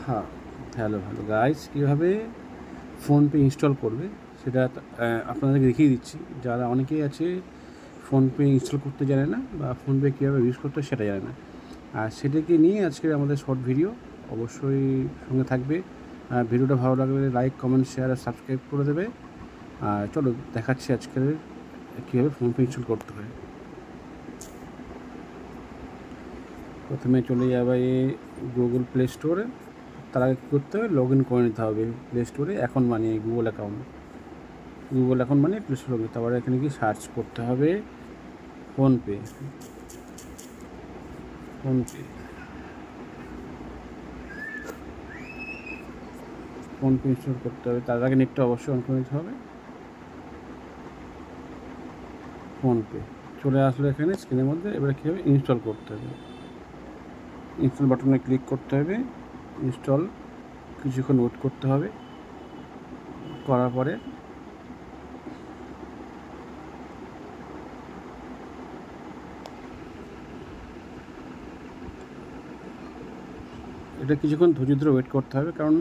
হ্যাঁ, hello guys, কীভাবে PhonePe install করবে সেটা আপনাদেরকে দেখিয়ে দিচ্ছি। যারা অনেকেই আছে ফোনপে ইনস্টল করতে জানে না বা ফোনপে কীভাবে ইউজ করতে হয় সেটা জানে না, আর সেটাকে নিয়ে আজকে আমাদের শর্ট ভিডিও। অবশ্যই সঙ্গে থাকবে। ভিডিওটা ভালো লাগলে লাইক, কমেন্ট, শেয়ার আর সাবস্ক্রাইব করে দেবে। আর চলো দেখাচ্ছি আজকের কীভাবে ফোনপে ইনস্টল করতে হয়। প্রথমে চলে যাবে গুগল প্লে স্টোরে। তার আগে কী করতে হবে, লগ ইন করে নিতে হবে প্লে স্টোরে। অ্যাকাউন্ট বানিয়ে গুগল অ্যাকাউন্ট বানিয়ে প্লে স্টোরে, তারপরে এখানে কি সার্চ করতে হবে ফোনপে। ফোনপে ইনস্টল করতে হবে, তার আগে নেটটা অবশ্যই অন করে নিতে হবে। ফোনপে চলে আসলো এখানে স্ক্রিনের মধ্যে। এবারে কী হবে, ইনস্টল করতে হবে। ইনস্টল বাটনে ক্লিক করতে হবে। ইনস্টল কিছুক্ষণ ওয়েট করতে হবে। করার পরে এটা কিছুক্ষণ ধৈর্য ধরে ওয়েট করতে হবে, কারণ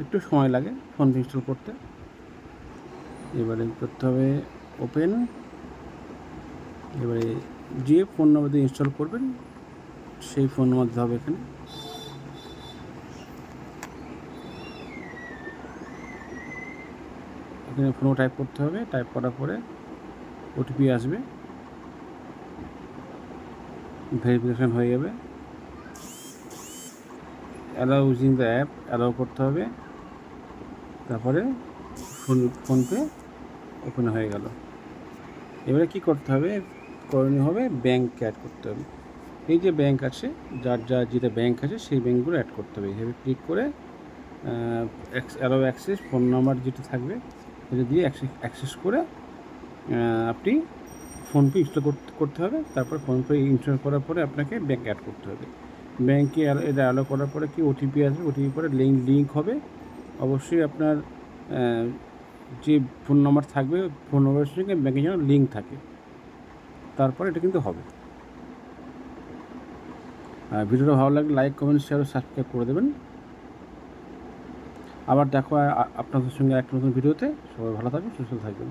একটু সময় লাগে ফোনপে ইনস্টল করতে। এবারে করতে হবে ওপেন। এবারে যে ফোন নাম্বার দিয়ে ইনস্টল করবেন সেই ফোন নাম্বার দিতে হবে এখানে। ফোনও টাইপ করতে হবে। টাইপ করার পরে ওটিপি আসবে, ভেরিফিকেশান হয়ে যাবে। Allow using the app, allow করতে হবে। তারপরে ফোনপে ওপেন হয়ে গেল। এবারে কি করতে হবে, করণীয় হবে ব্যাঙ্ক অ্যাড করতে হবে। এই যে ব্যাঙ্ক আছে, যার যেটা ব্যাঙ্ক আছে সেই ব্যাঙ্কগুলো অ্যাড করতে হবে। এভাবে ক্লিক করে অ্যালাউ অ্যাক্সেস, ফোন নাম্বার যেটা থাকবে সেটা দিয়ে অ্যাক্সেস করে আপনি ফোনপে ইনস্টল করতে হবে। তারপর ফোনপে ইনস্টল করার পরে আপনাকে ব্যাঙ্ক অ্যাড করতে হবে। ব্যাঙ্কে এটা অ্যালাউ করার পরে কি ওটিপি আসবে। ওটিপি পরে লিঙ্ক হবে। অবশ্যই আপনার যে ফোন নাম্বার থাকবে, ফোন নাম্বারের সঙ্গে ব্যাঙ্কে যেন লিঙ্ক থাকে, তারপর এটা কিন্তু হবে। ভিডিওটা ভালো লাগলে লাইক, কমেন্ট, শেয়ার ও সাবস্ক্রাইব করে দেবেন। আবার দেখো আপনাদের সঙ্গে একটা নতুন ভিডিওতে। সবাই ভালো থাকবেন, সুস্থ থাকবেন।